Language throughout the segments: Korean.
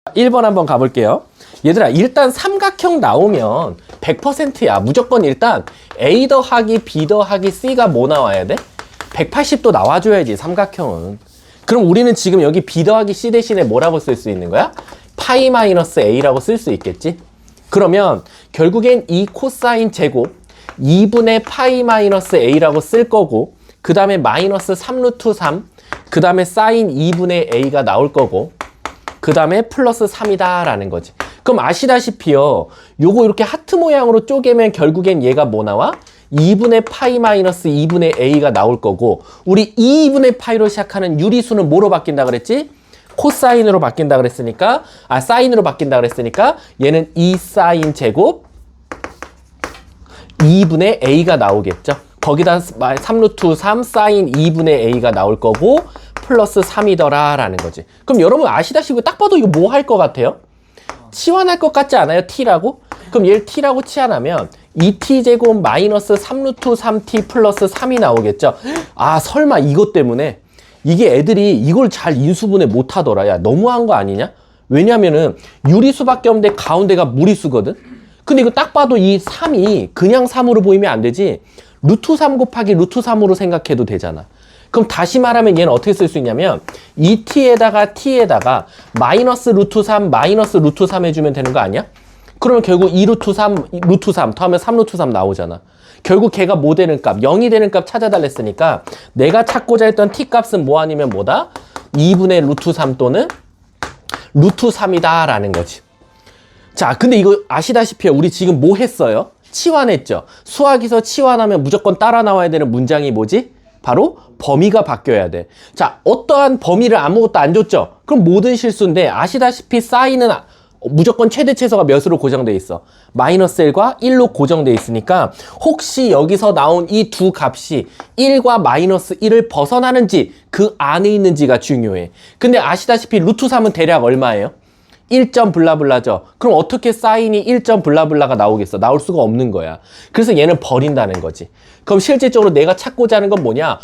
1번 한번 가볼게요. 얘들아, 일단 삼각형 나오면 100%야. 무조건 일단 A 더하기 B 더하기 C가 뭐 나와야 돼? 180도 나와줘야지, 삼각형은. 그럼 우리는 지금 여기 B 더하기 C 대신에 뭐라고 쓸 수 있는 거야? 파이 마이너스 A라고 쓸 수 있겠지? 그러면 결국엔 이 코사인 제곱 2분의 파이 마이너스 A라고 쓸 거고, 그 다음에 마이너스 3루트 3, 그 다음에 사인 2분의 A가 나올 거고, 그 다음에 플러스 3이다 라는 거지. 그럼 아시다시피요, 요거 이렇게 하트 모양으로 쪼개면 결국엔 얘가 뭐 나와? 2분의 파이 마이너스 2분의 A가 나올 거고, 우리 2분의 파이로 시작하는 유리수는 뭐로 바뀐다 그랬지? 코사인으로 바뀐다 그랬으니까, 사인으로 바뀐다 그랬으니까 얘는 2 사인 제곱 2분의 A가 나오겠죠. 거기다 3루트 3 사인 2분의 A가 나올 거고, 플러스 3이더라 라는 거지. 그럼 여러분 아시다시피 딱 봐도 이거 뭐 할 것 같아요? 치환할 것 같지 않아요? t라고? 그럼 얘를 t라고 치환하면 2t제곱 마이너스 3루트 3t 플러스 3이 나오겠죠. 아, 설마 이것 때문에 이게 애들이 이걸 잘 인수분해 못하더라. 야, 너무한 거 아니냐? 왜냐면은 유리수밖에 없는데 가운데가 무리수거든. 근데 이거 딱 봐도 이 3이 그냥 3으로 보이면 안 되지. 루트 3 곱하기 루트 3으로 생각해도 되잖아. 그럼 다시 말하면 얘는 어떻게 쓸 수 있냐면 2t에다가 t에다가 마이너스 루트 3 마이너스 루트 3 해주면 되는 거 아니야? 그러면 결국 2루트 3 루트 3 더하면 3루트 3 나오잖아. 결국 걔가 뭐 되는 값? 0이 되는 값 찾아달랬으니까 내가 찾고자 했던 t 값은 뭐 아니면 뭐다? 2분의 루트 3 또는 루트 3이다 라는 거지. 자, 근데 이거 아시다시피 우리 지금 뭐 했어요? 치환했죠. 수학에서 치환하면 무조건 따라 나와야 되는 문장이 뭐지? 바로 범위가 바뀌어야 돼. 자, 어떠한 범위를 아무것도 안 줬죠? 그럼 모든 실수인데 아시다시피 사인은 무조건 최대 최소가 몇으로 고정돼 있어? 마이너스 1과 1로 고정돼 있으니까 혹시 여기서 나온 이 두 값이 1과 마이너스 1을 벗어나는지 그 안에 있는지가 중요해. 근데 아시다시피 루트 3은 대략 얼마예요? 1점 블라블라죠. 그럼 어떻게 사인이 1점 블라블라가 나오겠어? 나올 수가 없는 거야. 그래서 얘는 버린다는 거지. 그럼 실질적으로 내가 찾고자 하는 건 뭐냐?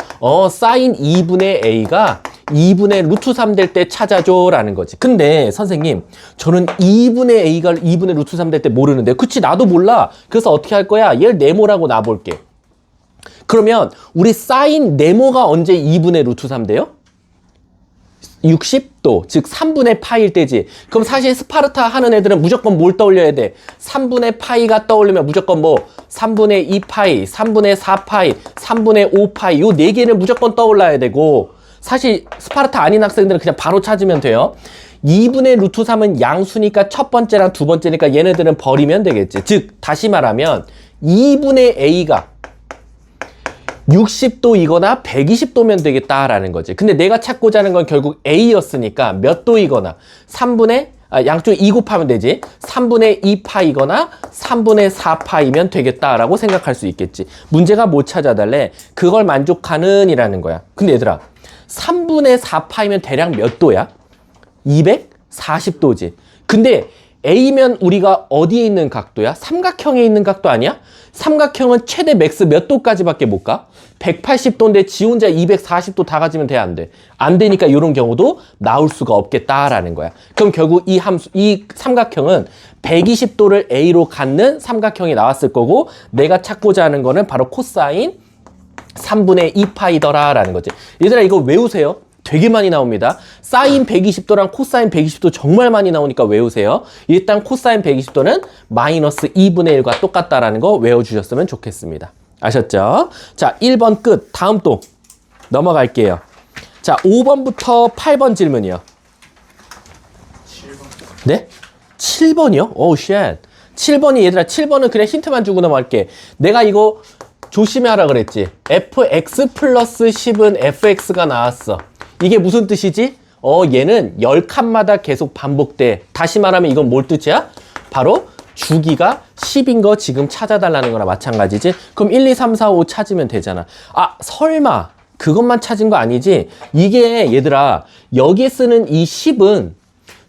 사인 2분의 A가 2분의 루트 3 될 때 찾아줘 라는 거지. 근데 선생님, 저는 2분의 A가 2분의 루트 3 될 때 모르는데. 그치, 나도 몰라. 그래서 어떻게 할 거야? 얘를 네모라고 놔볼게. 그러면 우리 사인 네모가 언제 2분의 루트 3 돼요? 60도, 즉 3분의 파일 때지. 그럼 사실 스파르타 하는 애들은 무조건 뭘 떠올려야 돼? 3분의 파이가 떠올리면 무조건 뭐 3분의 2파이, 3분의 4파이, 3분의 5파이 요 4개는 무조건 떠올라야 되고, 사실 스파르타 아닌 학생들은 그냥 바로 찾으면 돼요. 2분의 루트 3은 양수니까 첫 번째랑 두 번째니까 얘네들은 버리면 되겠지. 즉 다시 말하면 2분의 A가 60도이거나 120도면 되겠다라는 거지. 근데 내가 찾고자 하는 건 결국 A였으니까 몇 도이거나 3분의 양쪽 2 곱하면 되지. 3분의 2파이거나 3분의 4파이면 되겠다라고 생각할 수 있겠지. 문제가 뭐 찾아달래? 그걸 만족하는 이라는 거야. 근데 얘들아, 3분의 4파이면 대략 몇 도야? 240도지. 근데 A면 우리가 어디에 있는 각도야? 삼각형에 있는 각도 아니야? 삼각형은 최대 맥스 몇 도까지밖에 못 가? 180도인데 지 혼자 240도 다 가지면 돼, 안 돼? 안 되니까 이런 경우도 나올 수가 없겠다라는 거야. 그럼 결국 이 삼각형은 120도를 A로 갖는 삼각형이 나왔을 거고, 내가 찾고자 하는 거는 바로 코사인 3분의 2파이더라 라는 거지. 얘들아, 이거 외우세요. 되게 많이 나옵니다. 사인 120도랑 코사인 120도 정말 많이 나오니까 외우세요. 일단 코사인 120도는 마이너스 2분의 1과 똑같다라는 거 외워주셨으면 좋겠습니다. 아셨죠? 자, 1번 끝. 다음 또 넘어갈게요. 자, 5번부터 8번 질문이요. 7번. 네? 7번이요? 오우 쉣. 7번이 얘들아, 7번은 그냥 힌트만 주고 넘어갈게. 내가 이거 조심해하라 그랬지. fx 플러스 10은 fx가 나왔어. 이게 무슨 뜻이지? 얘는 10칸마다 계속 반복돼. 다시 말하면 이건 뭘 뜻이야? 바로 주기가 10인 거 지금 찾아달라는 거나 마찬가지지. 그럼 1, 2, 3, 4, 5 찾으면 되잖아. 아, 설마 그것만 찾은 거 아니지? 이게 얘들아, 여기에 쓰는 이 10은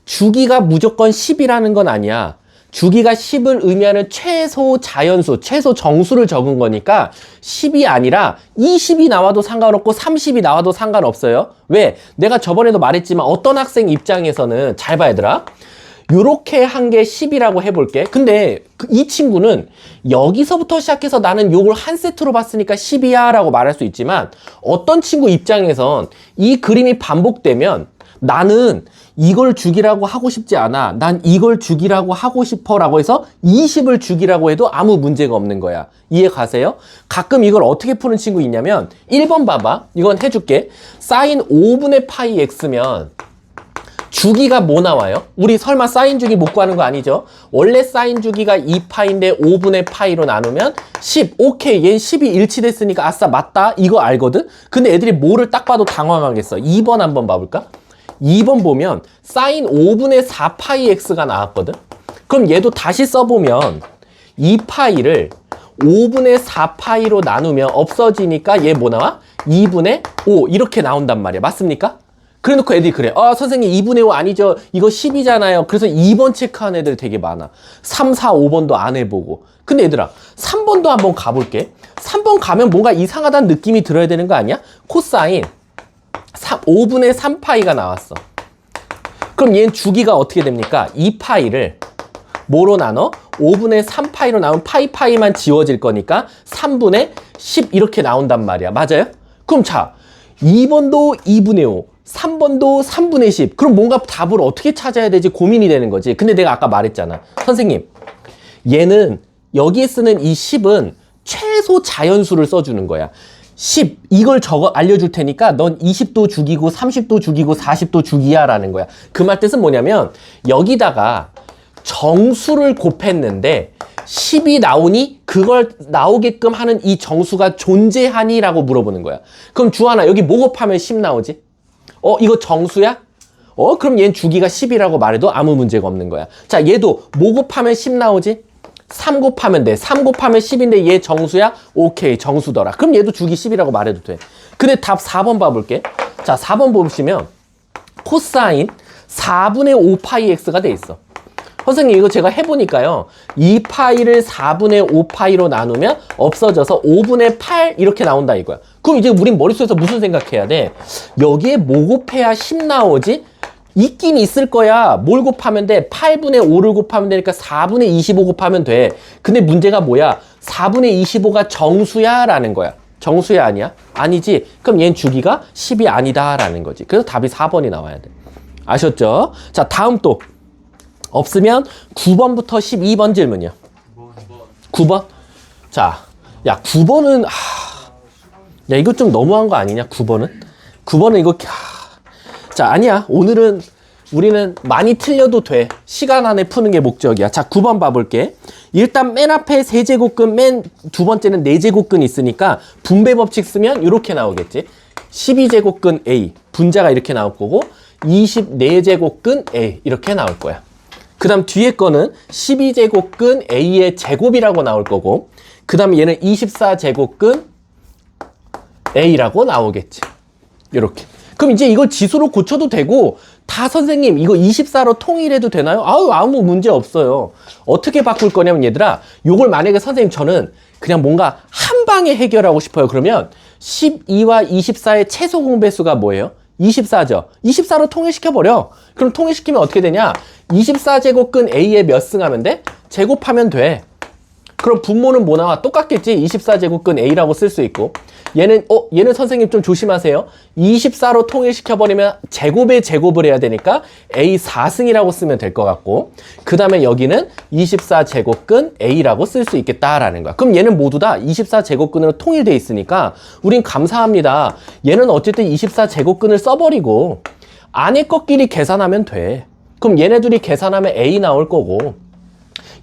주기가 무조건 10이라는 건 아니야. 주기가 10을 의미하는 최소 자연수, 최소 정수를 적은 거니까 10이 아니라 20이 나와도 상관없고 30이 나와도 상관없어요. 왜? 내가 저번에도 말했지만 어떤 학생 입장에서는 잘 봐야 되라. 요렇게 한 게 10이라고 해볼게. 근데 이 친구는 여기서부터 시작해서 나는 요걸 한 세트로 봤으니까 10이야 라고 말할 수 있지만, 어떤 친구 입장에선 이 그림이 반복되면 나는 이걸 주기라고 하고 싶지 않아, 난 이걸 주기라고 하고 싶어 라고 해서 20을 주기라고 해도 아무 문제가 없는 거야. 이해 가세요? 가끔 이걸 어떻게 푸는 친구 있냐면, 1번 봐봐. 이건 해줄게. 사인 5분의 파이 x면 주기가 뭐 나와요? 우리 설마 사인 주기 못 구하는 거 아니죠? 원래 사인 주기가 2파인데 5분의 파이로 나누면 10. 오케이, 얘는 10이 일치됐으니까 아싸 맞다, 이거 알거든? 근데 애들이 뭐를 딱 봐도 당황하겠어. 2번 한번 봐볼까? 2번 보면 사인 5분의 4파이 x가 나왔거든? 그럼 얘도 다시 써보면 2파이를 5분의 4파이로 나누면 없어지니까 얘 뭐 나와? 2분의 5 이렇게 나온단 말이야. 맞습니까? 그래 놓고 애들이 그래. 아, 선생님 2분의 5 아니죠. 이거 10이잖아요. 그래서 2번 체크한 애들 되게 많아. 3, 4, 5번도 안 해보고. 근데 얘들아, 3번도 한번 가볼게. 3번 가면 뭔가 이상하다는 느낌이 들어야 되는 거 아니야? 코사인 5분의 3파이가 나왔어. 그럼 얘는 주기가 어떻게 됩니까? 2파이를 뭐로 나눠? 5분의 3파이로 나온 파이만 지워질 거니까 3분의 10 이렇게 나온단 말이야. 맞아요? 그럼 자, 2번도 2분의 5, 3번도 3분의 10. 그럼 뭔가 답을 어떻게 찾아야 되지 고민이 되는 거지. 근데 내가 아까 말했잖아. 선생님, 얘는 여기에 쓰는 이 10은 최소 자연수를 써주는 거야. 10, 이걸 알려줄 테니까 넌 20도 주기고 30도 주기고 40도 주기야 라는 거야. 그 말 뜻은 뭐냐면, 여기다가 정수를 곱했는데 10이 나오니 그걸 나오게끔 하는 이 정수가 존재하니? 라고 물어보는 거야. 그럼 주하나, 여기 뭐 곱하면 10 나오지? 이거 정수야? 그럼 얘는 주기가 10이라고 말해도 아무 문제가 없는 거야. 자, 얘도 뭐 곱하면 10 나오지? 3 곱하면 돼. 3 곱하면 10인데 얘 정수야? 오케이, 정수더라. 그럼 얘도 주기 10이라고 말해도 돼. 근데 답 4번 봐볼게. 자, 4번 보시면 코사인 4분의 5파이 x가 돼 있어. 선생님, 이거 제가 해보니까요, 2파이를 4분의 5파이로 나누면 없어져서 5분의 8 이렇게 나온다 이거야. 그럼 이제 우린 머릿속에서 무슨 생각해야 돼? 여기에 뭐 곱해야 10 나오지? 있긴 있을 거야. 뭘 곱하면 돼? 8분의 5를 곱하면 되니까 4분의 25 곱하면 돼. 근데 문제가 뭐야? 4분의 25가 정수야? 라는 거야. 정수야 아니야? 아니지. 그럼 얘는 주기가 10이 아니다 라는 거지. 그래서 답이 4번이 나와야 돼. 아셨죠? 자, 다음 또 없으면 9번부터 12번 질문이요. 9번? 자, 야, 9번은 야, 이거 좀 너무한 거 아니냐? 9번은 이거 자, 아니야. 오늘은 우리는 많이 틀려도 돼. 시간 안에 푸는 게 목적이야. 자, 9번 봐볼게. 일단 맨 앞에 세제곱근, 맨 두 번째는 4제곱근 있으니까 분배 법칙 쓰면 이렇게 나오겠지. 12제곱근 A, 분자가 이렇게 나올 거고, 24제곱근 A 이렇게 나올 거야. 그 다음 뒤에 거는 12제곱근 A의 제곱이라고 나올 거고, 그 다음에 얘는 24제곱근 A라고 나오겠지. 이렇게. 그럼 이제 이걸 지수로 고쳐도 되고, 다 선생님 이거 24로 통일해도 되나요? 아무 문제 없어요. 어떻게 바꿀 거냐면 얘들아, 요걸 만약에 선생님 저는 그냥 뭔가 한 방에 해결하고 싶어요. 그러면 12와 24의 최소 공배수가 뭐예요? 24죠. 24로 통일시켜버려. 그럼 통일시키면 어떻게 되냐? 24제곱근 A에 몇 승하면 돼? 제곱하면 돼. 그럼 분모는 뭐 나와? 똑같겠지? 24제곱근 A라고 쓸 수 있고. 얘는 선생님 좀 조심하세요. 24로 통일시켜버리면 제곱에 제곱을 해야 되니까 A 4승이라고 쓰면 될 것 같고, 그 다음에 여기는 24제곱근 A라고 쓸 수 있겠다라는 거야. 그럼 얘는 모두 다 24제곱근으로 통일돼 있으니까 우린 감사합니다. 얘는 어쨌든 24제곱근을 써버리고 안에 것끼리 계산하면 돼. 그럼 얘네들이 계산하면 A 나올 거고,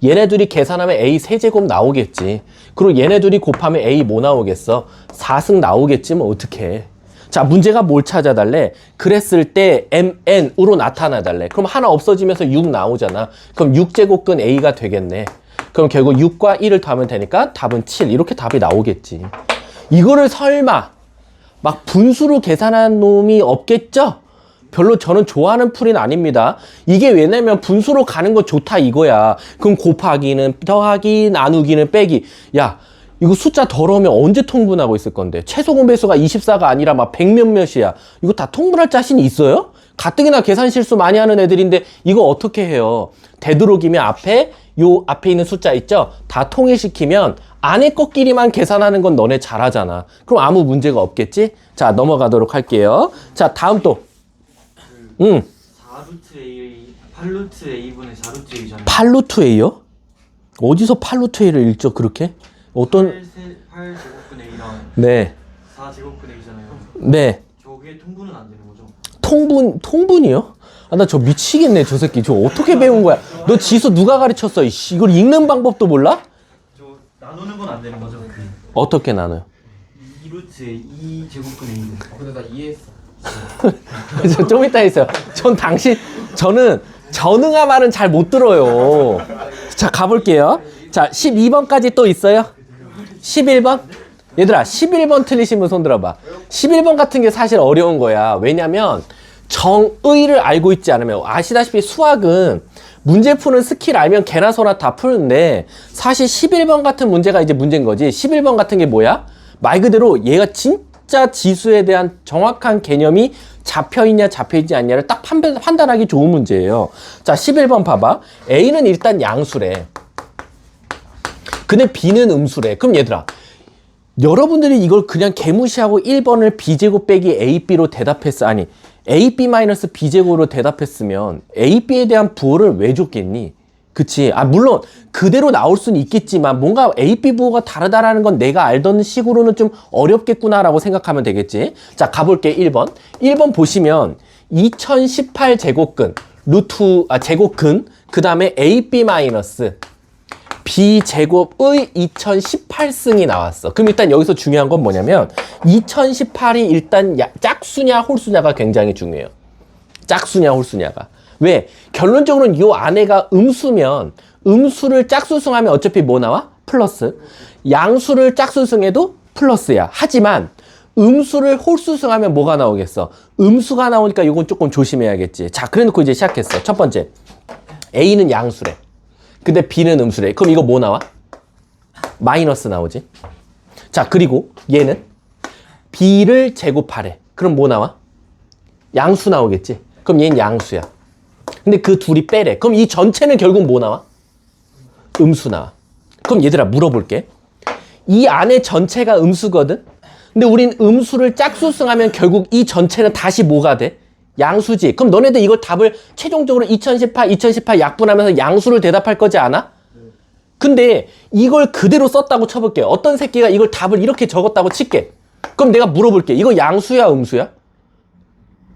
얘네들이 계산하면 A 세제곱 나오겠지. 그리고 얘네들이 곱하면 A 뭐 나오겠어? 4승 나오겠지. 뭐 어떡해. 자, 문제가 뭘 찾아달래? 그랬을 때 MN으로 나타나달래. 그럼 하나 없어지면서 6 나오잖아. 그럼 6제곱근 A가 되겠네. 그럼 결국 6과 1을 더하면 되니까 답은 7. 이렇게 답이 나오겠지. 이거를 설마 막 분수로 계산한 놈이 없겠죠? 별로 저는 좋아하는 풀이는 아닙니다. 이게 왜냐면 분수로 가는 거 좋다 이거야. 그럼 곱하기는 더하기, 나누기는 빼기. 야, 이거 숫자 더러우면 언제 통분하고 있을 건데. 최소 공배수가 24가 아니라 막 100 몇몇이야. 이거 다 통분할 자신 있어요? 가뜩이나 계산 실수 많이 하는 애들인데 이거 어떻게 해요? 되도록이면 요 앞에 있는 숫자 있죠? 다 통일시키면 안에 것끼리만 계산하는 건 너네 잘하잖아. 그럼 아무 문제가 없겠지? 자, 넘어가도록 할게요. 자, 다음 또. 4루트 A, 8루트 A분의 4루트 A잖아요. 8루트 A요? 어디서 8루트 A를 읽죠, 그렇게? 어떤, 8제곱분의 A랑 네, 4제곱분의 A잖아요. 네. 저게 통분은 안 되는 거죠? 통분이요? 아, 나 저 미치겠네, 저 새끼. 저 어떻게 배운 거야? 너 지수 누가 가르쳤어? 이씨, 이걸 읽는 방법도 몰라? 저 나누는 건 안 되는 거죠? 어떻게 나눠요? 2루트에 2제곱분의 A. 근데 나 이해했어. 저 좀 이따 했어요. 저는 전응아 말은 잘 못 들어요. 자, 가볼게요. 자, 12번까지 또 있어요? 11번? 얘들아, 11번 틀리신 분 손 들어봐. 11번 같은 게 사실 어려운 거야. 왜냐면 정의를 알고 있지 않으면, 아시다시피 수학은 문제 푸는 스킬 알면 개나 소나 다 푸는데, 사실 11번 같은 문제가 이제 문제인 거지. 11번 같은 게 뭐야? 말 그대로 얘가 진짜 지수에 대한 정확한 개념이 잡혀있냐 잡혀있지 않냐를 딱 판단하기 좋은 문제예요. 자, 11번 봐봐. A는 일단 양수래. 근데 B는 음수래. 그럼 얘들아, 여러분들이 이걸 그냥 개무시하고 1번을 B제곱 빼기 AB로 대답했어. 아니, AB-B제곱으로 대답했으면 AB에 대한 부호를 왜 줬겠니? 그치? 아, 물론 그대로 나올 수는 있겠지만 뭔가 AB 부호가 다르다라는 건 내가 알던 식으로는 좀 어렵겠구나라고 생각하면 되겠지. 자, 가볼게. 1번. 1번 보시면 2018 제곱근 제곱근 그 다음에 AB- B제곱의 2018승이 나왔어. 그럼 일단 여기서 중요한 건 뭐냐면 2018이 일단 짝수냐 홀수냐가 굉장히 중요해요. 짝수냐 홀수냐가. 왜? 결론적으로는 요 안에가 음수면 음수를 짝수승하면 어차피 뭐 나와? 플러스. 양수를 짝수승해도 플러스야. 하지만 음수를 홀수승하면 뭐가 나오겠어? 음수가 나오니까 이건 조금 조심해야겠지. 자, 그래놓고 이제 시작했어. 첫 번째, A는 양수래. 근데 B는 음수래. 그럼 이거 뭐 나와? 마이너스 나오지. 자, 그리고 얘는 B를 제곱하래. 그럼 뭐 나와? 양수 나오겠지. 그럼 얘는 양수야. 근데 그 둘이 빼래. 그럼 이 전체는 결국 뭐 나와? 음수 나와. 그럼 얘들아 물어볼게. 이 안에 전체가 음수거든? 근데 우린 음수를 짝수승하면 결국 이 전체는 다시 뭐가 돼? 양수지. 그럼 너네들 이걸 답을 최종적으로 2018 약분하면서 양수를 대답할 거지 않아? 근데 이걸 그대로 썼다고 쳐볼게. 어떤 새끼가 이걸 답을 이렇게 적었다고 칠게. 그럼 내가 물어볼게. 이거 양수야, 음수야?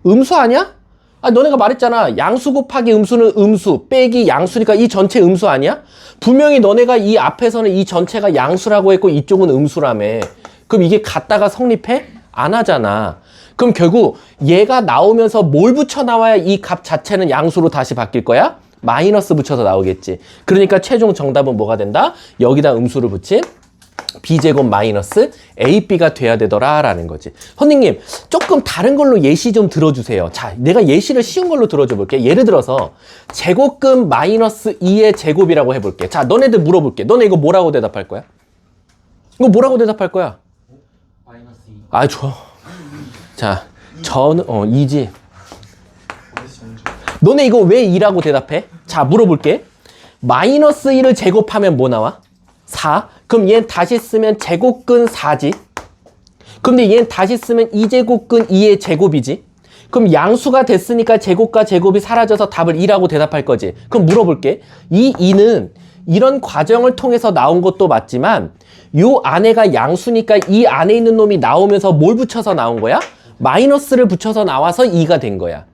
음수 아니야? 아, 너네가 말했잖아. 양수 곱하기 음수는 음수 빼기 양수니까 이 전체 음수 아니야? 분명히 너네가 이 앞에서는 이 전체가 양수라고 했고 이쪽은 음수라며. 그럼 이게 같다가 성립해? 안 하잖아. 그럼 결국 얘가 나오면서 뭘 붙여 나와야 이 값 자체는 양수로 다시 바뀔 거야? 마이너스 붙여서 나오겠지. 그러니까 최종 정답은 뭐가 된다? 여기다 음수를 붙인 B제곱 마이너스 AB가 돼야 되더라 라는 거지. 선생님, 조금 다른 걸로 예시 좀 들어주세요. 자, 내가 예시를 쉬운 걸로 들어줘 볼게. 예를 들어서 제곱근 마이너스 2의 제곱이라고 해볼게. 자, 너네들 물어볼게. 너네 이거 뭐라고 대답할 거야? 이거 뭐라고 대답할 거야? 마이너스 2. 아, 좋아. 자, 저는 2지. 너네 이거 왜 2라고 대답해? 자, 물어볼게. 마이너스 1을 제곱하면 뭐 나와? 4. 그럼 얘는 다시 쓰면 제곱근 4지. 근데 얘는 다시 쓰면 2제곱근 2의 제곱이지. 그럼 양수가 됐으니까 제곱과 제곱이 사라져서 답을 2라고 대답할 거지. 그럼 물어볼게. 이 2는 이런 과정을 통해서 나온 것도 맞지만 요 안에가 양수니까 이 안에 있는 놈이 나오면서 뭘 붙여서 나온 거야? 마이너스를 붙여서 나와서 2가 된 거야.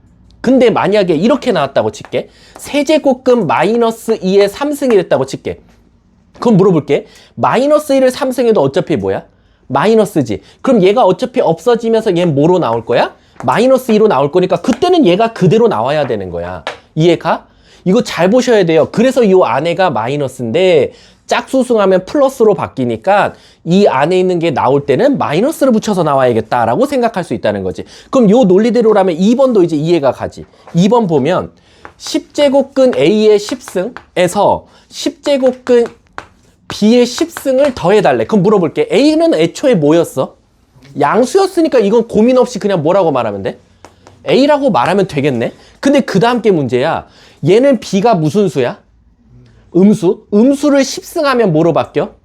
근데 만약에 이렇게 나왔다고 칠게. 세제곱근 마이너스 2의 3승이 됐다고 칠게. 그럼 물어볼게. 마이너스 1을 3승해도 어차피 뭐야? 마이너스지. 그럼 얘가 어차피 없어지면서 얘는 뭐로 나올 거야? 마이너스 2로 나올 거니까 그때는 얘가 그대로 나와야 되는 거야. 이해가? 이거 잘 보셔야 돼요. 그래서 이 안에가 마이너스인데 짝수승하면 플러스로 바뀌니까 이 안에 있는 게 나올 때는 마이너스를 붙여서 나와야겠다라고 생각할 수 있다는 거지. 그럼 요 논리대로라면 2번도 이제 이해가 가지. 2번 보면 10제곱근 A의 10승에서 10제곱근 B의 10승을 더해달래. 그럼 물어볼게. A는 애초에 뭐였어? 양수였으니까 이건 고민 없이 그냥 뭐라고 말하면 돼? A라고 말하면 되겠네. 근데 그 다음 게 문제야. 얘는 B가 무슨 수야? 음수. 음수를 10승하면 뭐로 바뀌어?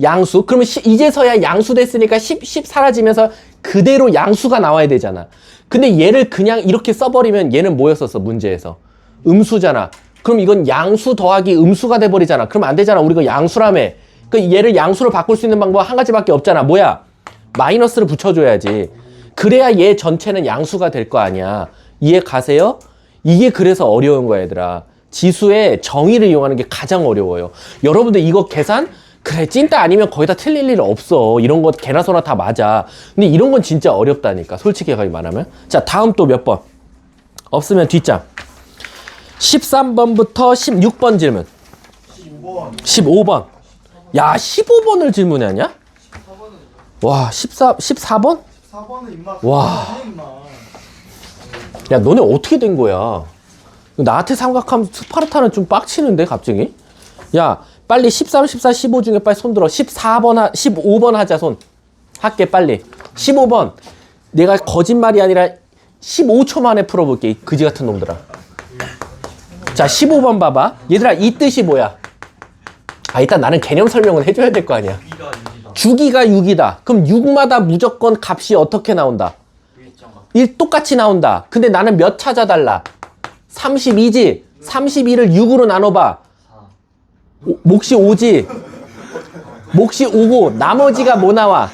양수. 그러면 이제서야 양수 됐으니까 10 사라지면서 그대로 양수가 나와야 되잖아. 근데 얘를 그냥 이렇게 써버리면 얘는 뭐였었어? 문제에서. 음수잖아. 그럼 이건 양수 더하기 음수가 돼버리잖아. 그럼 안 되잖아. 우리가 양수라며. 그 얘를 양수로 바꿀 수 있는 방법 한 가지밖에 없잖아. 뭐야? 마이너스를 붙여줘야지. 그래야 얘 전체는 양수가 될 거 아니야. 이해 가세요? 이게 그래서 어려운 거야, 얘들아. 지수의 정의를 이용하는 게 가장 어려워요. 여러분들 이거 계산? 그래, 찐따 아니면 거의 다 틀릴 일 없어. 이런 거 개나 소나 다 맞아. 근데 이런 건 진짜 어렵다니까. 솔직히 말하면. 자, 다음 또 몇 번? 없으면 뒷장. 13번부터 16번 질문. 15번. 야, 15번을 질문하냐? 와, 14번? 4번은 임마. 와. 야, 너네 어떻게 된 거야? 나한테 생각하면 스파르타는 좀 빡치는데, 갑자기? 야, 빨리 13, 14, 15 중에 빨리 손 들어. 15번 하자, 손. 할게, 빨리. 15번. 내가 거짓말이 아니라 15초 만에 풀어볼게, 이 그지 같은 놈들아. 자, 15번 봐봐. 얘들아, 이 뜻이 뭐야? 아, 일단 나는 개념 설명을 해줘야 될 거 아니야. 주기가 6이다. 그럼 6마다 무조건 값이 어떻게 나온다? 1 똑같이 나온다. 근데 나는 몇 찾아달라? 32지. 32를 6으로 나눠봐. 몫이 5지. 몫이 5고 나머지가 뭐 나와?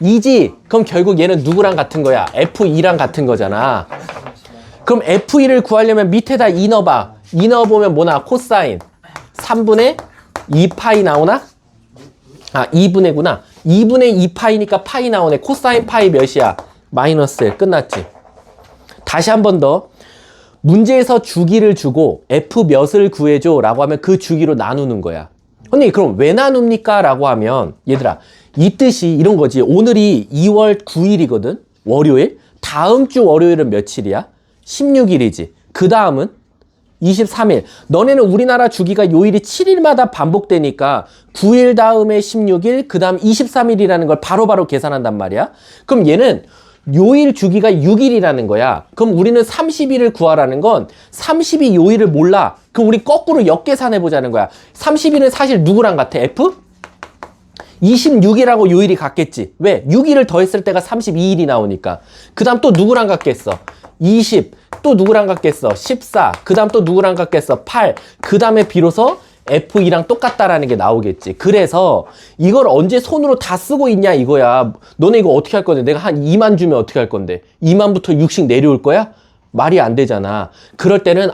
2지. 그럼 결국 얘는 누구랑 같은 거야? F2랑 같은 거잖아. 그럼 F2를 구하려면 밑에다 2 넣어봐. 2 넣어보면 뭐 나와? 코사인. 3분의 2파이 나오나? 아, 2분의구나. 2분의 2파이니까 파이 나오네. 코사인 파이 몇이야? 마이너스 1. 끝났지. 다시 한 번 더. 문제에서 주기를 주고 F 몇을 구해줘 라고 하면 그 주기로 나누는 거야. 근데 그럼 왜 나눕니까? 라고 하면 얘들아, 이 뜻이 이런 거지. 오늘이 2월 9일이거든. 월요일. 다음 주 월요일은 며칠이야? 16일이지. 그 다음은 23일. 너네는 우리나라 주기가 요일이 7일마다 반복되니까 9일 다음에 16일, 그 다음 23일이라는 걸 바로바로 계산한단 말이야. 그럼 얘는 요일 주기가 6일이라는 거야. 그럼 우리는 30일을 구하라는 건 30이 요일을 몰라. 그럼 우리 거꾸로 역계산해 보자는 거야. 30일은 사실 누구랑 같아? F? 26일하고 요일이 같겠지. 왜? 6일을 더했을 때가 32일이 나오니까. 그 다음 또 누구랑 같겠어? 20. 또 누구랑 같겠어? 14. 그 다음 또 누구랑 같겠어? 8. 그 다음에 비로소 F2랑 똑같다라는 게 나오겠지. 그래서 이걸 언제 손으로 다 쓰고 있냐 이거야. 너네 이거 어떻게 할 건데? 내가 한 2만 주면 어떻게 할 건데? 2만부터 6씩 내려올 거야? 말이 안 되잖아. 그럴 때는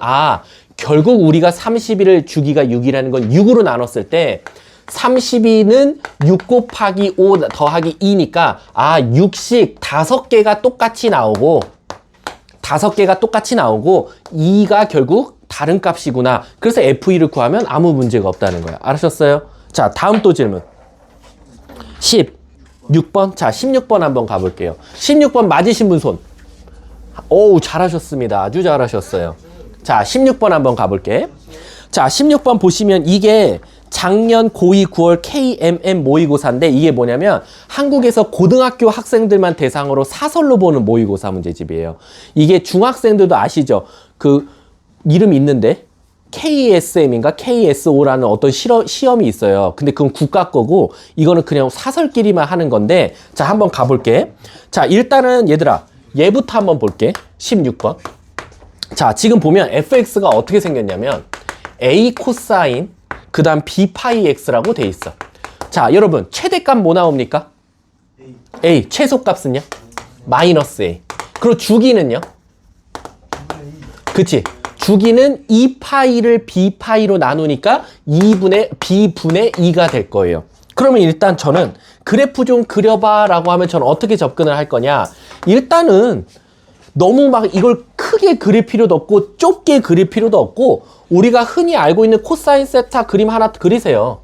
결국 우리가 30일을 주기가 6이라는 건 6으로 나눴을 때 32는 6 곱하기 5 더하기 2니까 6씩 5개가 똑같이 나오고 2가 결국 다른 값이구나. 그래서 F2를 구하면 아무 문제가 없다는 거야. 알으셨어요? 자, 다음 또 질문. 16번. 자, 16번 한번 가볼게요. 16번 맞으신 분 손. 오우, 잘하셨습니다. 아주 잘하셨어요. 자, 16번 한번 가볼게. 자, 16번 보시면 이게 작년 고2 9월 KMM 모의고사인데 이게 뭐냐면 한국에서 고등학교 학생들만 대상으로 사설로 보는 모의고사 문제집이에요. 이게 중학생들도 아시죠? 그 이름 있는데 KSM인가 KSO라는 어떤 시험이 있어요. 근데 그건 국가 거고 이거는 그냥 사설끼리만 하는 건데 자, 한번 가볼게. 자, 일단은 얘들아 얘부터 한번 볼게. 16번. 자, 지금 보면 fx가 어떻게 생겼냐면 a 코사인 그 다음 b 파이 x라고 돼 있어. 자, 여러분 최대값 뭐 나옵니까? a. 최소값은요? 마이너스 a. 그리고 주기는요? 그치? 주기는 2파이를 b파이로 나누니까 b분의 2가 될 거예요. 그러면 일단 저는 그래프 좀 그려봐 라고 하면 저는 어떻게 접근을 할 거냐. 일단은 너무 막 이걸 크게 그릴 필요도 없고 좁게 그릴 필요도 없고 우리가 흔히 알고 있는 코사인 세타 그림 하나 그리세요.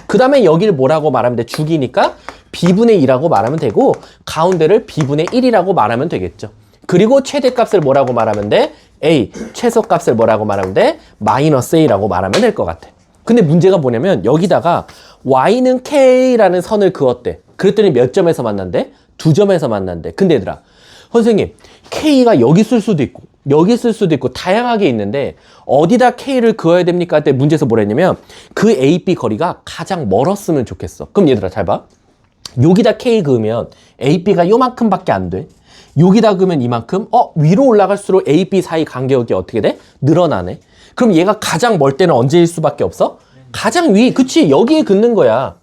그 다음에 여기를 뭐라고 말하면 돼? 주기니까 b분의 2라고 말하면 되고 가운데를 b분의 1이라고 말하면 되겠죠. 그리고 최대값을 뭐라고 말하면 돼? a. 최소값을 뭐라고 말하면 돼? 마이너스 a라고 말하면 될 것 같아. 근데 문제가 뭐냐면 여기다가 y는 k라는 선을 그었대. 그랬더니 몇 점에서 만난대? 2점에서 만난대. 근데 얘들아 선생님, K가 여기 쓸 수도 있고 여기 쓸 수도 있고 다양하게 있는데 어디다 K를 그어야 됩니까? 할 때 문제에서 뭐라 했냐면 그 A, B 거리가 가장 멀었으면 좋겠어. 그럼 얘들아 잘 봐. 여기다 K 그으면 A, B가 요만큼밖에 안 돼. 여기다 그으면 이만큼. 위로 올라갈수록 A, B 사이 간격이 어떻게 돼? 늘어나네. 그럼 얘가 가장 멀 때는 언제일 수밖에 없어? 가장 위. 그치? 여기에 긋는 거야.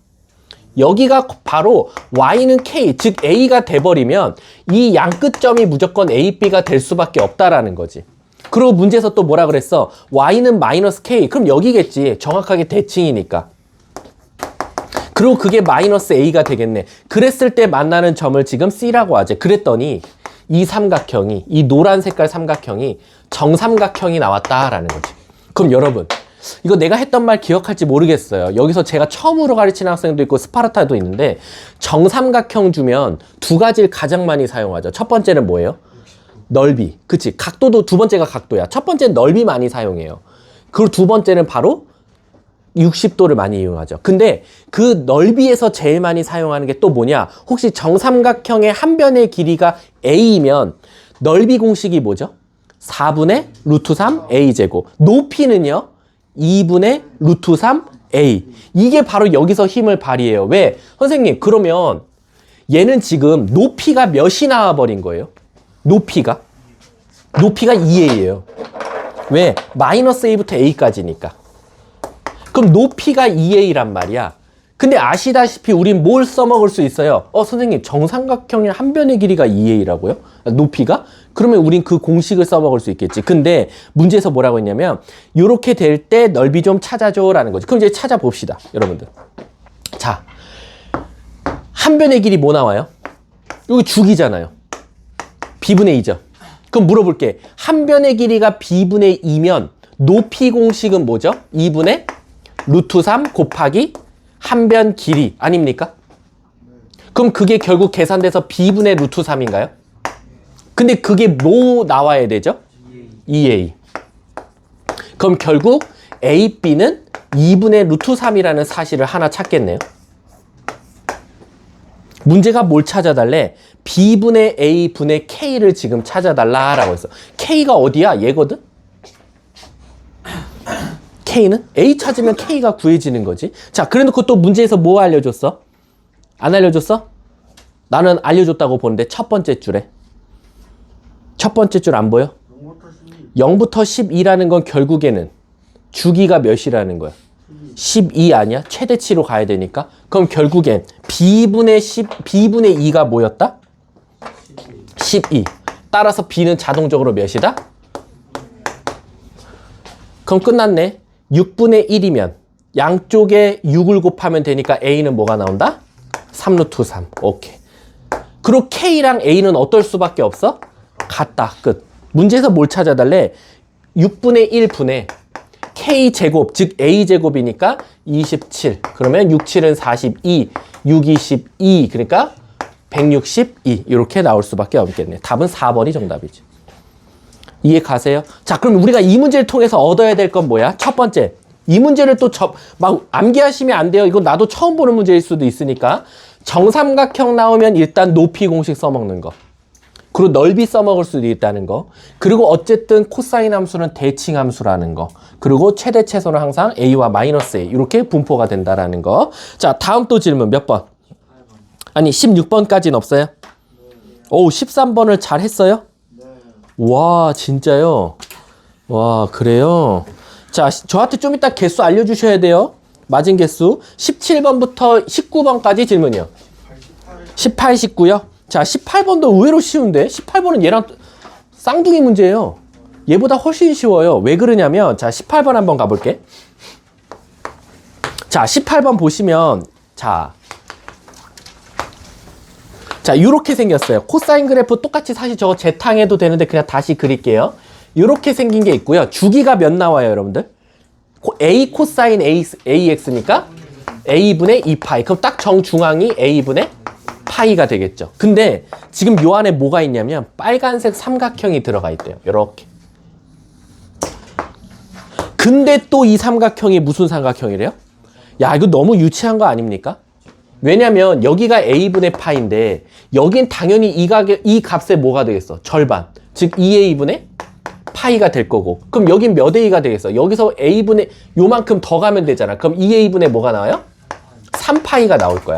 여기가 바로 Y는 K, 즉 A가 돼버리면 이 양 끝점이 무조건 A, B가 될 수밖에 없다라는 거지. 그리고 문제에서 또 뭐라 그랬어? Y는 마이너스 K. 그럼 여기겠지. 정확하게 대칭이니까. 그리고 그게 마이너스 A가 되겠네. 그랬을 때 만나는 점을 지금 C라고 하지. 그랬더니 이 삼각형이, 이 노란 색깔 삼각형이 정삼각형이 나왔다라는 거지. 그럼 여러분, 이거 내가 했던 말 기억할지 모르겠어요. 여기서 제가 처음으로 가르치는 학생도 있고 스파르타도 있는데 정삼각형 주면 두 가지를 가장 많이 사용하죠. 첫 번째는 뭐예요? 넓이. 그치? 각도도 두 번째가 각도야. 첫 번째는 넓이 많이 사용해요. 그리고 두 번째는 바로 60도를 많이 이용하죠. 근데 그 넓이에서 제일 많이 사용하는 게 또 뭐냐? 혹시 정삼각형의 한 변의 길이가 A이면 넓이 공식이 뭐죠? 4분의 루트 3 A제곱. 높이는요? 2분의 루트 3 A. 이게 바로 여기서 힘을 발휘해요. 왜? 선생님, 그러면 얘는 지금 높이가 몇이 나와버린 거예요? 높이가 2A예요. 왜? 마이너스 A부터 A까지니까. 그럼 높이가 2A란 말이야. 근데 아시다시피 우린 뭘 써먹을 수 있어요? 선생님, 정삼각형의 한 변의 길이가 2A라고요? 높이가? 그러면 우린 그 공식을 써먹을 수 있겠지. 근데 문제에서 뭐라고 했냐면 이렇게 될 때 넓이 좀 찾아줘 라는 거지. 그럼 이제 찾아봅시다, 여러분들. 자, 한 변의 길이 뭐 나와요? 여기 죽이잖아요. B분의 2죠. 그럼 물어볼게. 한 변의 길이가 B분의 2면 높이 공식은 뭐죠? 2분의 루트 3 곱하기 한 변 길이 아닙니까? 그럼 그게 결국 계산돼서 B분의 루트 3인가요? 근데 그게 뭐 나와야 되죠? 2A. 그럼 결국 A, B는 2분의 루트 3이라는 사실을 하나 찾겠네요. 문제가 뭘 찾아달래? B분의 A 분의 K를 지금 찾아달라라고 했어. K가 어디야? 얘거든? K는? A 찾으면 K가 구해지는 거지. 자, 그래놓고 또 문제에서 뭐 알려줬어? 안 알려줬어? 나는 알려줬다고 보는데 첫 번째 줄에. 첫 번째 줄 안 보여? 0부터 12라는 건 결국에는 주기가 몇이라는 거야? 12 아니야? 최대치로 가야 되니까. 그럼 결국엔 B분의 2가 뭐였다? 12. 따라서 B는 자동적으로 몇이다? 그럼 끝났네. 6분의 1이면 양쪽에 6을 곱하면 되니까 A는 뭐가 나온다? 3루트 3. 오케이. 그리고 K랑 A는 어떨 수밖에 없어? 같다. 끝. 문제에서 뭘 찾아달래? 6분의 1분의 K제곱, 즉 A제곱이니까 27. 그러면 6, 7은 42, 6, 22. 그러니까 162. 이렇게 나올 수밖에 없겠네. 답은 4번이 정답이지. 이해 가세요? 자, 그럼 우리가 이 문제를 통해서 얻어야 될 건 뭐야? 첫 번째. 이 문제를 또 막 암기하시면 안 돼요. 이거 나도 처음 보는 문제일 수도 있으니까. 정삼각형 나오면 일단 높이 공식 써먹는 거. 그리고 넓이 써먹을 수도 있다는 거. 그리고 어쨌든 코사인 함수는 대칭 함수라는 거. 그리고 최대 최소는 항상 A와 마이너스 A. 이렇게 분포가 된다라는 거. 자, 다음 또 질문 몇 번? 아니, 16번까지는 없어요? 오, 13번을 잘 했어요? 와, 진짜요? 와, 그래요? 자, 저한테 좀 이따 개수 알려주셔야 돼요. 맞은 개수. 17번부터 19번까지 질문이요. 18, 19요? 자, 18번도 의외로 쉬운데? 18번은 얘랑 쌍둥이 문제예요. 얘보다 훨씬 쉬워요. 왜 그러냐면, 자, 18번 한번 가볼게. 자, 18번 보시면, 자, 요렇게 생겼어요. 코사인 그래프 똑같이 사실 저거 재탕해도 되는데 그냥 다시 그릴게요. 요렇게 생긴 게 있고요. 주기가 몇 나와요, 여러분들? A 코사인 AX니까 A분의 2파이. 그럼 딱 정중앙이 A분의 파이가 되겠죠. 근데 지금 요 안에 뭐가 있냐면 빨간색 삼각형이 들어가 있대요. 요렇게. 근데 또 이 삼각형이 무슨 삼각형이래요? 야, 이거 너무 유치한 거 아닙니까? 왜냐면 여기가 a분의 파인데 여긴 당연히 이 값의 뭐가 되겠어? 절반. 즉 2a분의 파이가 될 거고. 그럼 여긴 몇 a가 되겠어? 여기서 a분의 요만큼 더 가면 되잖아. 그럼 2a분의 뭐가 나와요? 3파이가 나올 거야.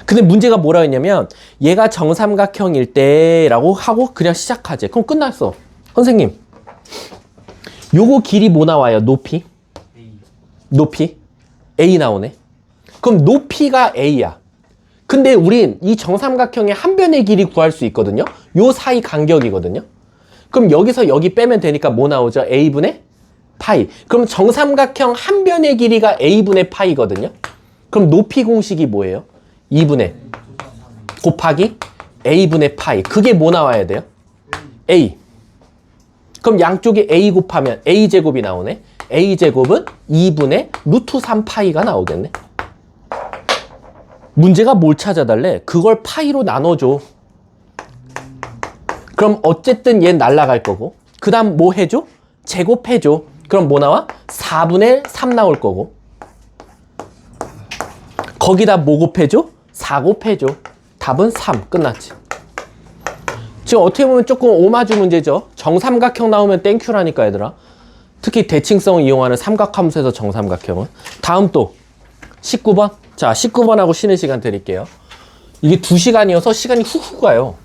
근데 문제가 뭐라 했냐면 얘가 정삼각형일 때라고 하고 그냥 시작하지. 그럼 끝났어. 선생님. 요거 길이 뭐 나와요? 높이? A. 높이? a 나오네. 그럼 높이가 a야. 근데 우린 이 정삼각형의 한 변의 길이 구할 수 있거든요. 요 사이 간격이거든요. 그럼 여기서 여기 빼면 되니까 뭐 나오죠? a분의 파이. 그럼 정삼각형 한 변의 길이가 a분의 파이거든요. 그럼 높이 공식이 뭐예요? 2분의 곱하기 a분의 파이. 그게 뭐 나와야 돼요? a. 그럼 양쪽에 a 곱하면 a제곱이 나오네. a제곱은 2분의 루트 3파이가 나오겠네. 문제가 뭘 찾아달래? 그걸 파이로 나눠줘. 그럼 어쨌든 얘 날라갈 거고 그 다음 뭐 해줘? 제곱해줘. 그럼 뭐 나와? 4분의 3 나올 거고 거기다 뭐 곱해줘? 4 곱해줘. 답은 3. 끝났지. 지금 어떻게 보면 조금 오마주 문제죠. 정삼각형 나오면 땡큐라니까 얘들아. 특히 대칭성을 이용하는 삼각함수에서 정삼각형은. 다음 또 19번. 자 19번하고 쉬는 시간 드릴게요. 이게 2시간이어서 시간이 훅훅 가요.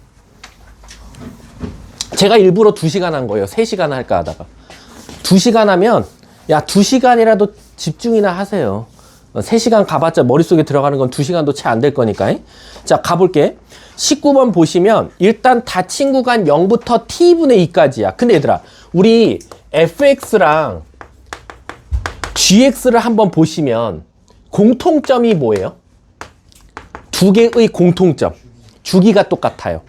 제가 일부러 2시간 한 거예요. 3시간 할까 하다가 2시간 하면 야 2시간이라도 집중이나 하세요. 3시간 가봤자 머릿속에 들어가는 건 2시간도 채 안 될 거니까. 자 가볼게. 19번 보시면 일단 닫힌 구간 0부터 t분의 2까지야. 근데 얘들아 우리 fx랑 gx를 한번 보시면 공통점이 뭐예요? 두 개의 공통점. 주기가 똑같아요.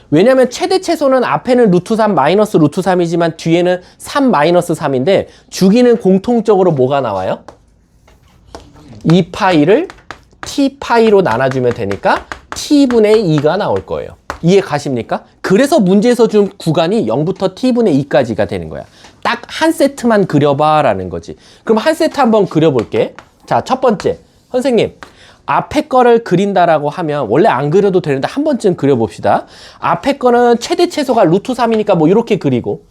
왜냐면 최대 최소는 앞에는 루트 3 마이너스 루트 3이지만 뒤에는 3 마이너스 3인데 주기는 공통적으로 뭐가 나와요? 2파이를 t파이로 나눠주면 되니까 t분의 2가 나올 거예요. 이해 가십니까? 그래서 문제에서 준 구간이 0부터 t분의 2까지가 되는 거야. 딱 한 세트만 그려봐 라는 거지. 그럼 한 세트 한번 그려볼게. 자, 첫 번째. 선생님, 앞에 거를 그린다라고 하면 원래 안 그려도 되는데 한 번쯤 그려봅시다. 앞에 거는 최대 최소가 루트 3이니까 뭐 이렇게 그리고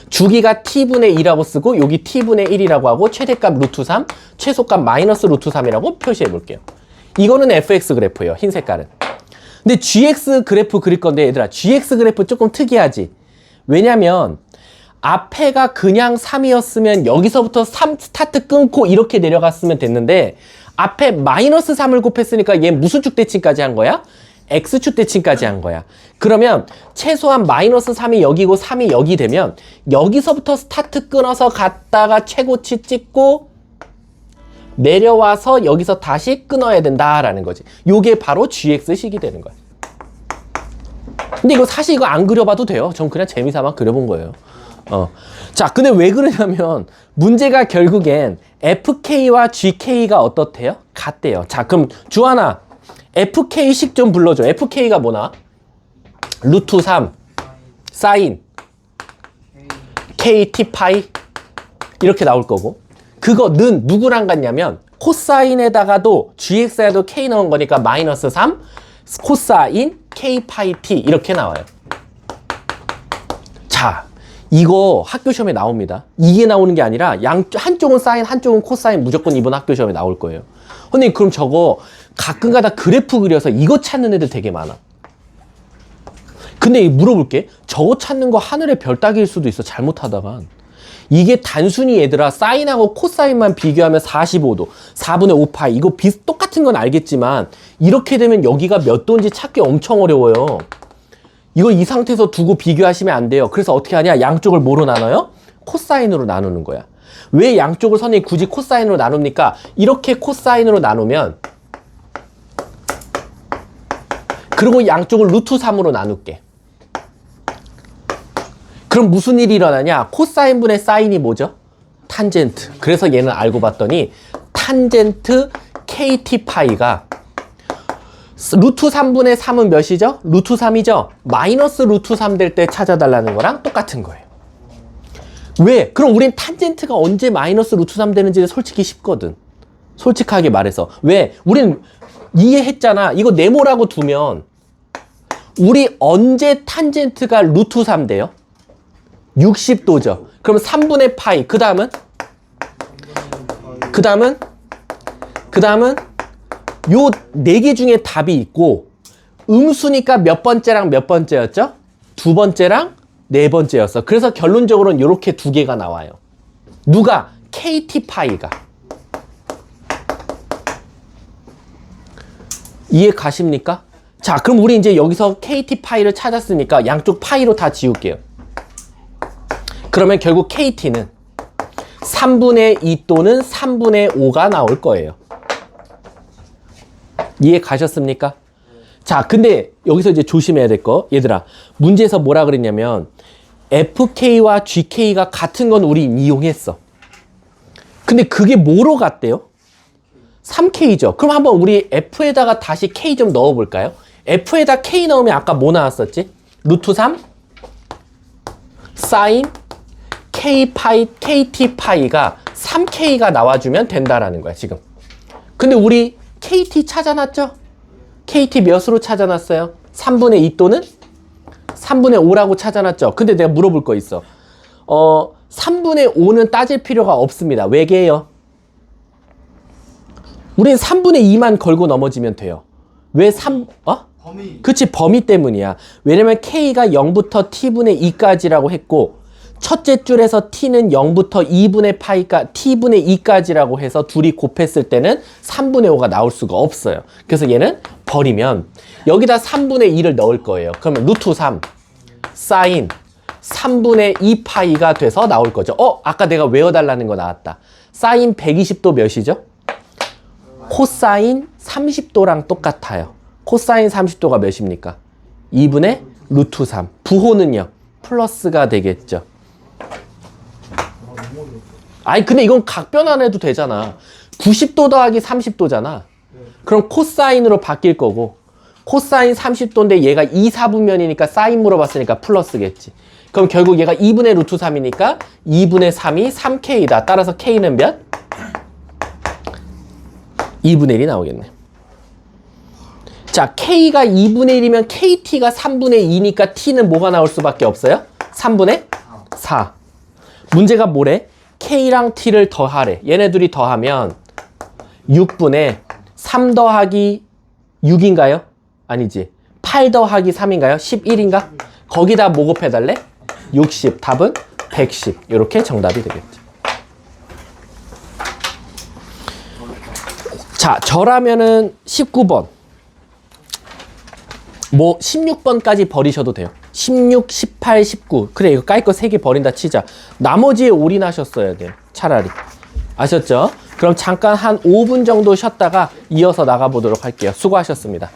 주기가 t분의 2라고 쓰고 여기 t분의 1이라고 하고 최대값 루트 3, 최소값 마이너스 루트 3이라고 표시해 볼게요. 이거는 fx 그래프예요. 흰 색깔은. 근데 gx 그래프 그릴 건데 얘들아 gx 그래프 조금 특이하지. 왜냐면 앞에가 그냥 3이었으면 여기서부터 3 스타트 끊고 이렇게 내려갔으면 됐는데 앞에 마이너스 3을 곱했으니까 얘 무슨 축대칭까지 한 거야? x축대칭까지 한 거야. 그러면 최소한 마이너스 3이 여기고 3이 여기 되면 여기서부터 스타트 끊어서 갔다가 최고치 찍고 내려와서 여기서 다시 끊어야 된다라는 거지. 요게 바로 gx식이 되는 거야. 근데 이거 사실 이거 안 그려봐도 돼요. 전 그냥 재미삼아 그려본 거예요. 자, 근데 왜 그러냐면 문제가 결국엔 fk와 gk가 어떻대요? 같대요. 자, 그럼 주하나 fk식 좀 불러줘. fk가 뭐나? 루트 3 사인 kt 파이 이렇게 나올 거고 그거는 누구랑 같냐면 코사인에다가도 gx에도 k 넣은 거니까 마이너스 3 코사인 k 파이 t 이렇게 나와요. 자, 이거 학교 시험에 나옵니다. 이게 나오는 게 아니라 한쪽은 사인 한쪽은 코사인 무조건 이번 학교 시험에 나올 거예요. 선생님 그럼 저거 가끔가다 그래프 그려서 이거 찾는 애들 되게 많아. 근데 물어볼게. 저거 찾는 거 하늘의 별 따기일 수도 있어. 잘못하다간. 이게 단순히 얘들아 사인하고 코사인만 비교하면 45도 4분의 5파이 이거 똑같은 건 알겠지만 이렇게 되면 여기가 몇 도인지 찾기 엄청 어려워요. 이거 이 상태에서 두고 비교하시면 안 돼요. 그래서 어떻게 하냐? 양쪽을 뭐로 나눠요? 코사인으로 나누는 거야. 왜 양쪽을 선생님 굳이 코사인으로 나눕니까? 이렇게 코사인으로 나누면 그리고 양쪽을 루트 3으로 나눌게. 그럼 무슨 일이 일어나냐? 코사인분의 사인이 뭐죠? 탄젠트. 그래서 얘는 알고 봤더니 탄젠트 kt 파이가 루트 3분의 3은 몇이죠? 루트 3이죠? 마이너스 루트 3 될 때 찾아달라는 거랑 똑같은 거예요. 왜? 그럼 우린 탄젠트가 언제 마이너스 루트 3 되는지 솔직히 쉽거든. 솔직하게 말해서. 왜? 우린 이해했잖아. 이거 네모라고 두면 우리 언제 탄젠트가 루트 3 돼요? 60도죠. 그럼 3분의 파이. 그 다음은 요 4개 중에 답이 있고 음수니까 몇 번째랑 몇 번째였죠? 두 번째랑 네 번째였어. 그래서 결론적으로는 이렇게 두 개가 나와요. 누가? KT 파이가. 이해 가십니까? 자, 그럼 우리 이제 여기서 KT 파이를 찾았으니까 양쪽 파이로 다 지울게요. 그러면 결국 KT는 3분의 2 또는 3분의 5가 나올 거예요. 이해 가셨습니까? 자, 근데 여기서 이제 조심해야 될 거. 얘들아, 문제에서 뭐라 그랬냐면 FK와 GK가 같은 건 우리 이용했어. 근데 그게 뭐로 같대요? 3K죠. 그럼 한번 우리 F에다가 다시 K 좀 넣어볼까요? F에다 K 넣으면 아까 뭐 나왔었지? 루트 3 사인 K 파이 KT 파이가 3K가 나와주면 된다라는 거야 지금. 근데 우리 KT 찾아놨죠? KT 몇으로 찾아놨어요? 3분의 2 또는 3분의 5라고 찾아놨죠? 근데 내가 물어볼 거 있어. 3분의 5는 따질 필요가 없습니다. 왜게요? 우린 3분의 2만 걸고 넘어지면 돼요. 왜 범위. 그치, 범위 때문이야. 왜냐면 K가 0부터 T분의 2까지라고 했고 첫째 줄에서 T는 0부터 2분의 파이까 T분의 2까지라고 해서 둘이 곱했을 때는 3분의 5가 나올 수가 없어요. 그래서 얘는 버리면 여기다 3분의 2를 넣을 거예요. 그러면 루트 3 사인 3분의 2 파이가 돼서 나올 거죠. 아까 내가 외워달라는 거 나왔다. 사인 120도 몇이죠? 코사인 30도랑 똑같아요. 코사인 30도가 몇입니까? 2분의 루트 3. 부호는요? 플러스가 되겠죠. 아니 근데 이건 각변 안 해도 되잖아. 90도 더하기 30도잖아. 그럼 코사인으로 바뀔 거고 코사인 30도인데 얘가 2, 4분면이니까 사인 물어봤으니까 플러스겠지. 그럼 결국 얘가 2분의 루트 3이니까 2분의 3이 3K다. 따라서 K는 몇? 2분의 1이 나오겠네. 자, K가 2분의 1이면 KT가 3분의 2니까 T는 뭐가 나올 수밖에 없어요? 3분의 4. 문제가 뭐래? K랑 T를 더하래. 얘네들이 더하면 6분의 3 더하기 6인가요? 아니지. 8 더하기 3인가요? 11인가? 거기다 뭐 곱해달래? 60. 답은 110. 이렇게 정답이 되겠죠. 자, 저라면은 19번. 뭐 16번까지 버리셔도 돼요. 16, 18, 19. 그래, 이거 깔 거 3개 버린다 치자. 나머지에 올인하셨어야 돼요. 차라리. 아셨죠? 그럼 잠깐 한 5분 정도 쉬었다가 이어서 나가보도록 할게요. 수고하셨습니다.